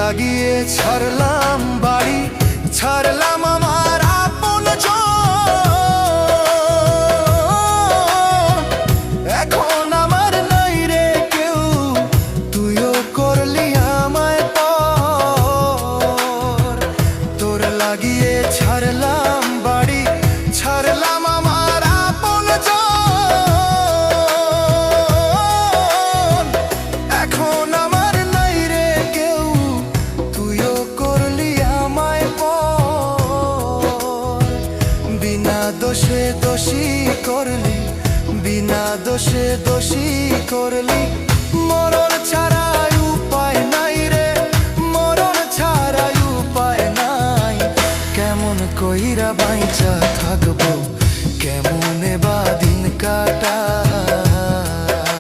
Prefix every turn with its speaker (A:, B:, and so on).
A: লাগিয়ে ছাড়লাম বাড়ি, ছাড়লাম আমার আপনজন। এখন আমার নাই রে কেউ, তুইও করলি আমায় পর। তোর লাগিয়ে ছাড়লাম বাড়ি, ছাড়লাম আমার আপনজন। এখন আমার নাই রে কেউ, তুইও করলি আমায় পর। বিনা দোষে দোষী করলি, বিনা দোষে দোষী করলি। মরণ ছাড়া উপায় নাই রে, মরণ ছাড়া উপায় নাই। কেমন কইরা বাইচা থাকবো